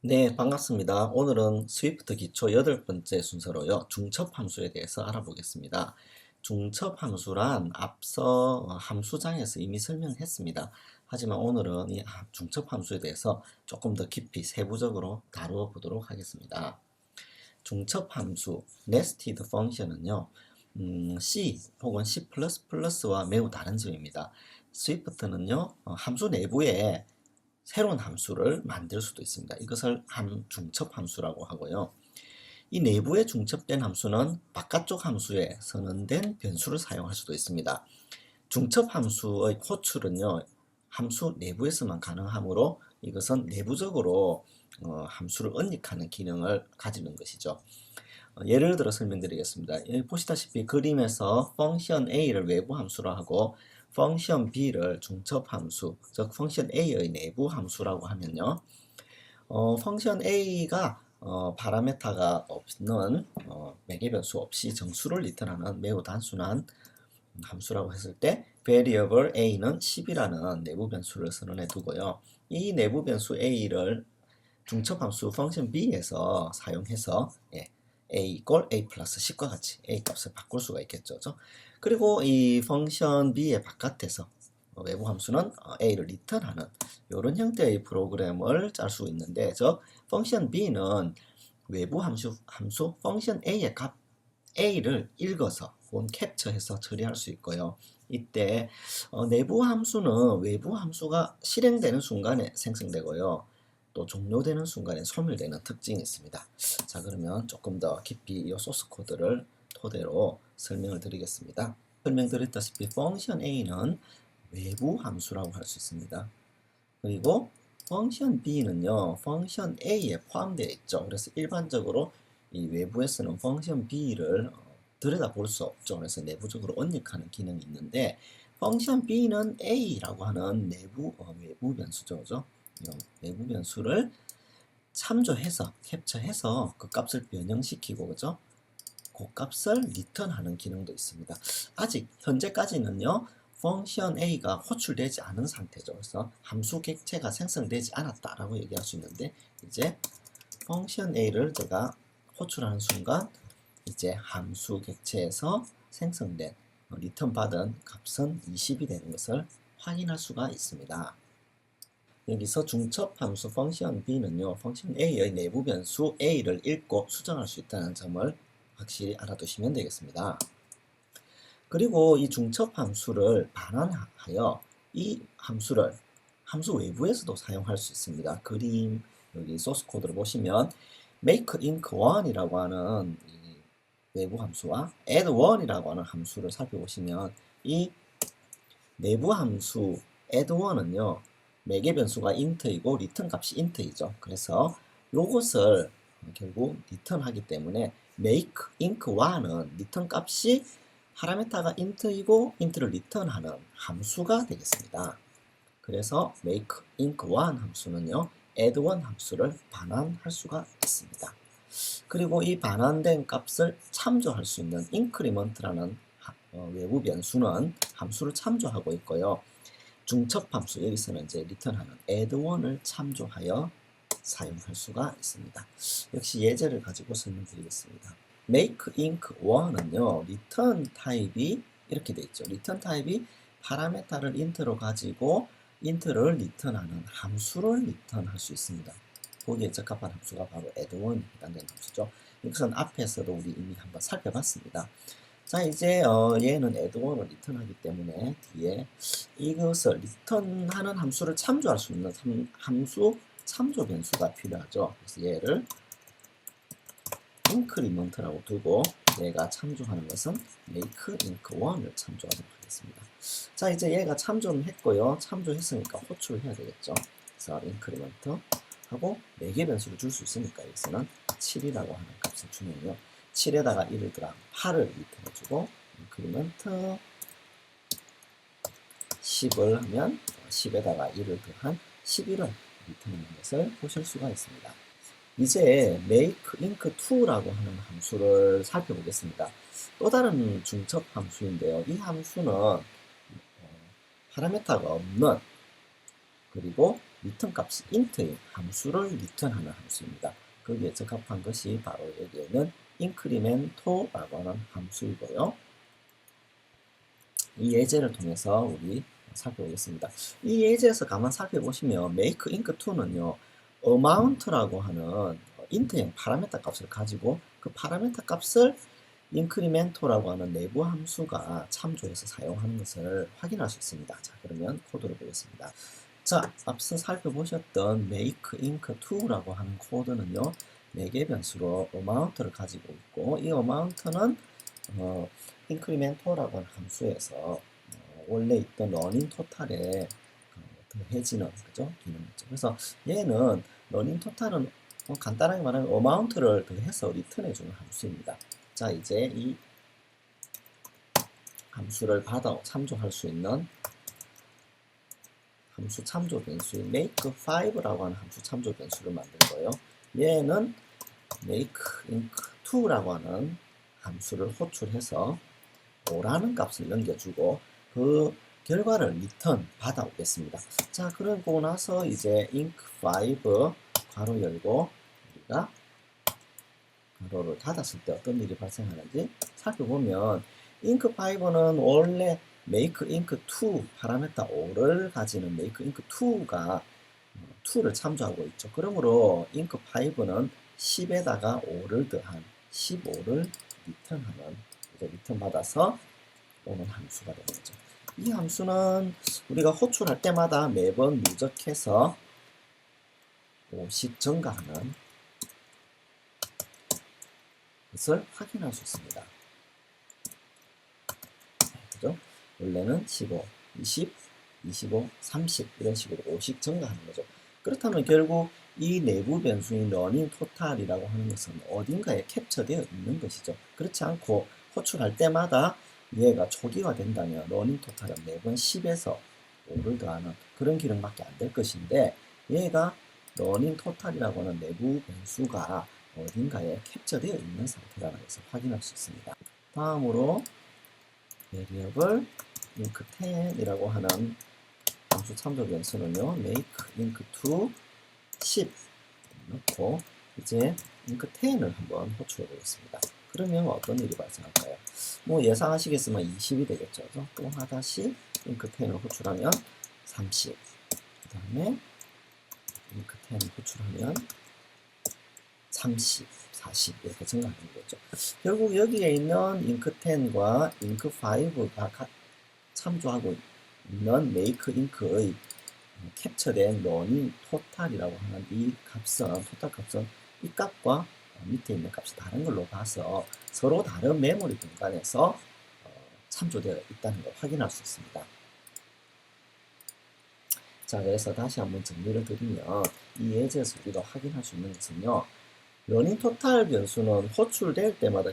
네, 반갑습니다. 오늘은 스위프트 기초 8번째 순서로요. 중첩함수에 대해서 알아보겠습니다. 중첩함수란 앞서 함수장에서 이미 설명했습니다. 하지만 오늘은 이 중첩함수에 대해서 조금 더 깊이 세부적으로 다루어 보도록 하겠습니다. 중첩함수, nested function은요. C 혹은 C++와 매우 다른 점입니다. 스위프트는요. 함수 내부에 새로운 함수를 만들 수도 있습니다. 이것을 중첩 함수라고 하고요. 이 내부에 중첩된 함수는 바깥쪽 함수에 선언된 변수를 사용할 수도 있습니다. 중첩 함수의 호출은요, 함수 내부에서만 가능하므로 이것은 내부적으로 함수를 언닉하는 기능을 가지는 것이죠. 예를 들어 설명드리겠습니다. 여기 보시다시피 그림에서 펑션 A를 외부 함수로 하고 펑션 B를 중첩 함수, 즉 펑션 A의 내부 함수라고 하면요. 펑션 A가 파라메타가 없는 매개 변수 없이 정수를 리턴하는 매우 단순한 함수라고 했을 때 variable A는 10이라는 내부 변수를 선언해 두고요. 이 내부 변수 A를 중첩 함수 펑션 B에서 사용해서 A = A 플러스 10과 같이 A 값을 바꿀 수가 있겠죠. 그리고 이 펑션 B의 바깥에서 외부 함수는 A를 리턴하는 이런 형태의 프로그램을 짤 수 있는데, 즉 펑션 B는 외부 함수 펑션 A의 값 A를 읽어서 혹은 캡처해서 처리할 수 있고요. 이때 내부 함수는 외부 함수가 실행되는 순간에 생성되고요. 또 종료되는 순간에 소멸되는 특징이 있습니다. 자, 그러면 조금 더 깊이 이 소스 코드를 토대로 설명을 드리겠습니다. 설명드렸다시피 펑션 A는 외부 함수라고 할 수 있습니다. 그리고 펑션 B는요, 펑션 A에 포함되어 있죠. 그래서 일반적으로 이 외부에서는 펑션 B를 들여다볼 수 없죠. 그래서 내부적으로 언닉하는 기능이 있는데, 펑션 B는 A라고 하는 외부 변수죠. 그죠? 외부 변수를 참조해서 캡처해서 그 값을 변형시키고, 그죠? 그 값을 리턴하는 기능도 있습니다. 아직 현재까지는요, 펑션 A가 호출되지 않은 상태죠. 그래서 함수 객체가 생성되지 않았다라고 얘기할 수 있는데, 이제 펑션 A를 제가 호출하는 순간 이제 함수 객체에서 생성된 리턴 받은 값은 20이 되는 것을 확인할 수가 있습니다. 여기서 중첩 함수 펑션 B는요, 펑션 A의 내부 변수 A를 읽고 수정할 수 있다는 점을 확실히 알아두시면 되겠습니다. 그리고 이 중첩 함수를 반환하여 이 함수를 함수 외부에서도 사용할 수 있습니다. 그림 여기 소스 코드를 보시면 make inc 1이라고 하는 이 외부 함수와 add 1이라고 하는 함수를 살펴보시면 이 내부 함수 add 1은요, 매개 변수가 int이고 리턴 값이 int이죠. 그래서 요것을 결국 리턴하기 때문에 make inc 1은 리턴 값이 파라메타가 int이고 int를 리턴하는 함수가 되겠습니다. 그래서 make inc 1 함수는요, add 1 함수를 반환할 수가 있습니다. 그리고 이 반환된 값을 참조할 수 있는 increment라는 외부 변수는 함수를 참조하고 있고요. 중첩 함수, 여기서는 이제 리턴하는 add 1을 참조하여 사용할 수가 있습니다. 역시 예제를 가지고 설명드리겠습니다. make inc 1은요, 리턴 타입이 이렇게 돼 있죠. 리턴 타입이 파라메타를 int로 가지고 int를 리턴하는 함수를 리턴할 수 있습니다. 거기에 적합한 함수가 바로 add1에 해당되는 함수죠. 이것은 앞에서도 우리 이미 한번 살펴봤습니다. 자, 이제 얘는 add1을 리턴하기 때문에 뒤에 이것을 리턴하는 함수를 참조할 수 있는 함수 참조 변수가 필요하죠. 그래서 얘를 increment라고 두고 얘가 참조하는 것은 make inc 1을 참조하도록 하겠습니다. 자, 이제 얘가 참조는 했고요. 참조했으니까 호출을 해야 되겠죠. 그래서 increment 하고 4개 변수를 줄 수 있으니까 여기서는 7이라고 하는 값을 주면요, 7에다가 1을 더한 8을 리턴해주고 increment 10을 하면 10에다가 1을 더한 11을 리턴하는 것을 보실 수가 있습니다. 이제 make inc 2라고 하는 함수를 살펴보겠습니다. 또 다른 중첩 함수인데요. 이 함수는 파라메타가 없는, 그리고 리턴 값이 int인 함수를 리턴하는 함수입니다. 거기에 적합한 것이 바로 여기에는 incremento라고 하는 함수이고요. 이 예제를 통해서 우리 살펴보겠습니다. 이 예제에서 가만 살펴보시면 make inc 2는요 amount라고 하는 int형 파라미터 값을 가지고 그 파라미터 값을 incremento라고 하는 내부 함수가 참조해서 사용하는 것을 확인할 수 있습니다. 자, 그러면 코드를 보겠습니다. 자, 앞서 살펴보셨던 make inc 2라고 하는 코드는요 4개 변수로 amount를 가지고 있고 이 amount는 incremental라고 하는 함수에서 원래 있던 running total에 더해지는 그죠? 기능이죠. 그래서 얘는 running total은 간단하게 말하면 amount를 더해서 리턴해주는 함수입니다. 자, 이제 이 함수를 받아 참조할 수 있는 함수 참조 변수인 make5라고 하는 함수 참조 변수를 만든 거예요. 얘는 make inc 2라고 하는 함수를 호출해서 5라는 값을 넘겨주고 그 결과를 리턴 받아오겠습니다. 자, 그러고 나서 이제 inc5 괄호 열고 우리가 괄호를 닫았을 때 어떤 일이 발생하는지 살펴보면 inc5는 원래 make inc 2 파라미터 5를 가지는 make inc 2가 2를 참조하고 있죠. 그러므로 inc5는 10에다가 5를 더한 15를 리턴하는 리턴 받아서 오는 함수가 되는 거죠. 이 함수는 우리가 호출할 때마다 매번 누적해서 5씩 증가하는 것을 확인할 수 있습니다. 그죠? 원래는 15, 20, 25, 30 이런 식으로 5씩 증가하는 거죠. 그렇다면 결국 이 내부 변수인 running total이라고 하는 것은 어딘가에 캡처되어 있는 것이죠. 그렇지 않고 호출할 때마다 얘가 초기화 된다면 running total은 매번 10에서 5를 더하는 그런 기능밖에 안 될 것인데 얘가 running total이라고 하는 내부 변수가 어딘가에 캡처되어 있는 상태라는 것을 확인할 수 있습니다. 다음으로 variable inc10이라고 하는 함수 참조 변수는요 make inc2 10 넣고 이제 inc10을 한번 호출해 보겠습니다. 그러면 어떤 일이 발생할까요? 뭐 예상하시겠지만 20이 되겠죠. 또 하다시 inc10을 호출하면 30 그 다음에 inc10을 호출하면 30, 40 이렇게 증가하는 거죠. 결국 여기에 있는 inc10과 inc5가 참조하고 있는 make inc의 캡처된 running total이라고 하는 이 값은 토탈 값은 이 값과 밑에 있는 값이 다른 걸로 봐서 서로 다른 메모리 공간에서 참조되어 있다는 걸 확인할 수 있습니다. 자, 그래서 다시 한번 정리를 드리면 이 예제에서 우리가 확인할 수 있는 것은요. running total 변수는 호출될 때마다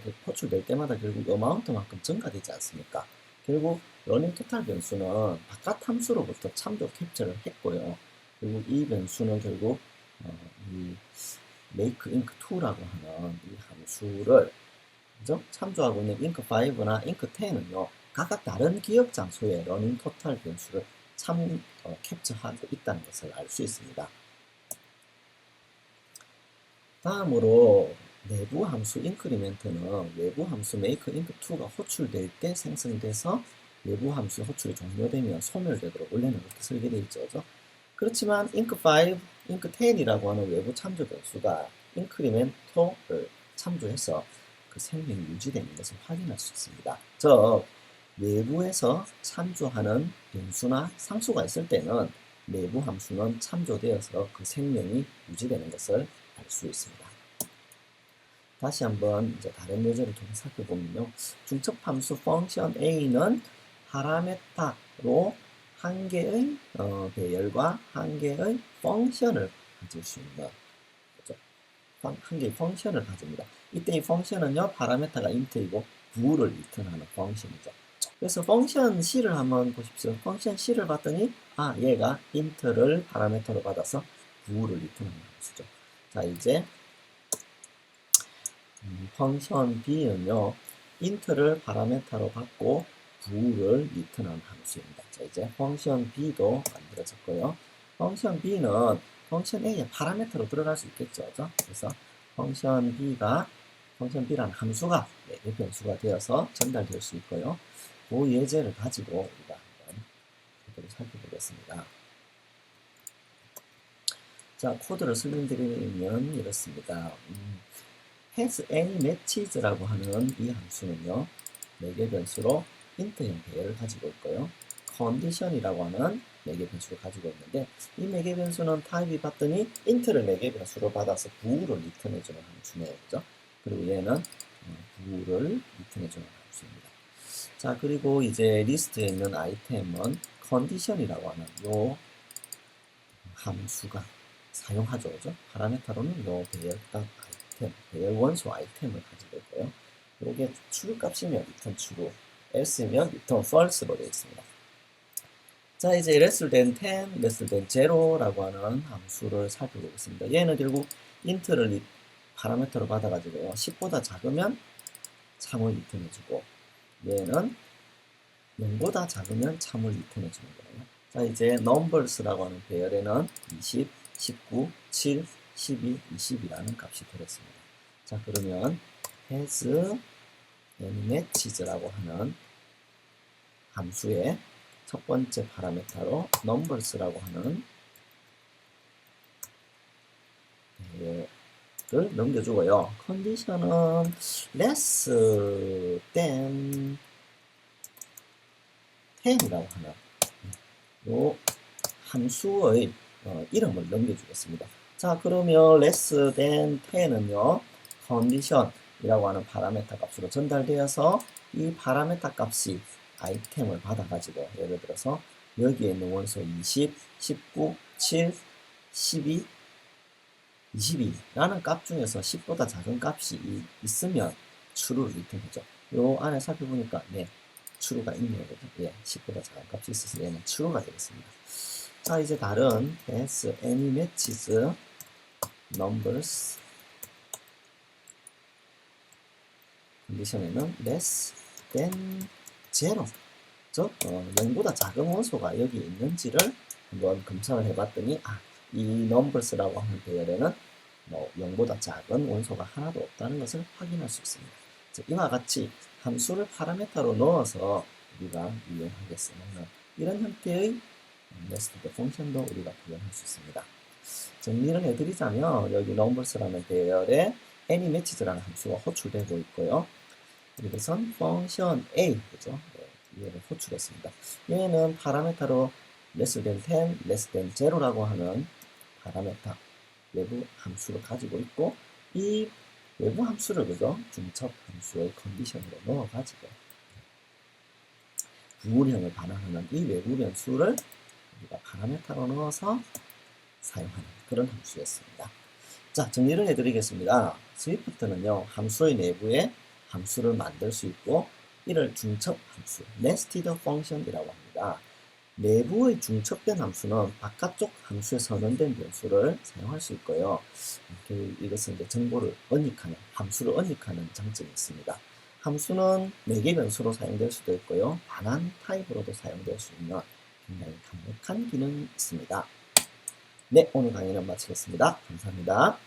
결국 amount만큼 증가되지 않습니까? 결국 running total 변수는 바깥 함수로부터 참조 캡처를 했고요. 그리고 이 변수는 결국 이 make inc2라고 하는 이 함수를 그죠? 참조하고 있는 inc5나 inc10은요. 각각 다른 기억 장소에 running total 변수를 캡처하고 있다는 것을 알 수 있습니다. 다음으로 내부 함수 increment는 외부 함수 make inc2가 호출될 때 생성돼서 외부 함수 호출이 종료되면 소멸되도록 원래는 그렇게 설계되어 있죠. 그렇지만 inc5, inc10이라고 하는 외부 참조 변수가 incremental을 참조해서 그 생명이 유지되는 것을 확인할 수 있습니다. 즉 외부에서 참조하는 변수나 상수가 있을 때는 내부 함수는 참조되어서 그 생명이 유지되는 것을 알 수 있습니다. 다시 한번 이제 다른 예제를 통해 살펴보면요. 중첩 함수 펑션 A는 파라메타로 한 개의 배열과 한 개의 펑션을 가질 수 있는 거죠. 한 개의 펑션을 가집니다. 이때 이 펑션은요. 파라메타가 int이고 부호를 리턴하는 펑션이죠. 그래서 펑션 C를 한번 보십시오. 펑션 C를 봤더니 얘가 int를 파라메터로 받아서 부호를 리턴하는 함수죠. 자, 이제 펑션 B는요. int를 파라메터로 받고 부호를 리턴하는 함수입니다. 자, 이제 펑션 B도 만들어졌고요. 펑션 b는 펑션 a의 파라미터로 들어갈 수 있겠죠. 그죠? 그래서 펑션 b라는 함수가 4개 변수가 되어서 전달될 수 있고요. 그 예제를 가지고 우리가 한번 제대로 살펴보겠습니다. 자, 코드를 설명드리면 이렇습니다. has any matches라고 하는 이 함수는요, 4개 변수로 int형 배열을 가지고 있고요. condition이라고 하는 4개 변수를 가지고 있는데, 이 4개 변수는 타입이 봤더니 int를 4개 변수로 받아서 부호를 리턴해주는 함수네요. 그죠? 그리고 얘는 부호를 리턴해주는 함수입니다. 자, 그리고 이제 리스트에 있는 아이템은 condition이라고 하는 요 함수가 사용하죠. 그죠? 파라메터로는 요 배열값 아이템, 배열 원소 아이템을 가지고 있고요. 요게 true 값이면 return true, else면 return false로 되어 있습니다. 자, 이제 less than 10, less than 0라고 하는 함수를 살펴보겠습니다. 얘는 결국 int를 파라메터로 받아가지고요. 10보다 작으면 참을 리턴해주고, 얘는 0보다 작으면 참을 리턴해주는 거예요. 자, 이제 numbers라고 하는 배열에는 20, 19, 7, 12, 20이라는 값이 들었습니다. 자, 그러면 has any matches라고 하는 함수의 첫 번째 파라메터로 numbers라고 하는 배열을 넘겨주고요. 컨디션은 less than 10이라고 하는 요 함수의 이름을 넘겨주겠습니다. 자, 그러면 less than 10은요, condition이라고 하는 파라메터 값으로 전달되어서 이 파라메터 값이 아이템을 받아가지고, 예를 들어서 여기에 있는 원소 20, 19, 7, 12, 22라는 값 중에서 10보다 작은 값이 있으면 true를 리턴하죠. 요 안에 살펴보니까 네, true가 있네요. 그죠? 예, 10보다 작은 값이 있어서 얘는 true가 되겠습니다. 자, 이제 다른 as any matches numbers 컨디션에는 less than 0, 즉 0보다 작은 원소가 여기 있는지를 한번 검사를 해봤더니 이 numbers라고 하는 배열에는 0보다 작은 원소가 하나도 없다는 것을 확인할 수 있습니다. 즉, 이와 같이 함수를 파라메터로 넣어서 우리가 이용하겠으면 이런 형태의 네스티드 펑션도 우리가 구현할 수 있습니다. 정리를 해드리자면 여기 numbers라는 배열에 any matches라는 함수가 호출되고 있고요. 이것은 펑션 a, 그죠? 얘를 호출했습니다. 얘는 파라메터로 less than 10, less than 0라고 하는 파라메터 외부 함수를 가지고 있고, 이 외부 함수를 그죠? 중첩 함수의 컨디션으로 넣어가지고 부호형을 반환하는 이 외부 변수를 우리가 파라메터로 넣어서 사용하는 그런 함수였습니다. 자, 정리를 해드리겠습니다. 스위프트는요, 함수의 내부에 함수를 만들 수 있고, 이를 중첩 함수, nested function이라고 합니다. 내부의 중첩된 함수는 바깥쪽 함수에 선언된 변수를 사용할 수 있고요. 이것은 이제 정보를 언닉하는, 함수를 언닉하는 장점이 있습니다. 함수는 4개 변수로 사용될 수도 있고요. 반환 타입으로도 사용될 수 있는 굉장히 강력한 기능이 있습니다. 네, 오늘 강의는 마치겠습니다. 감사합니다.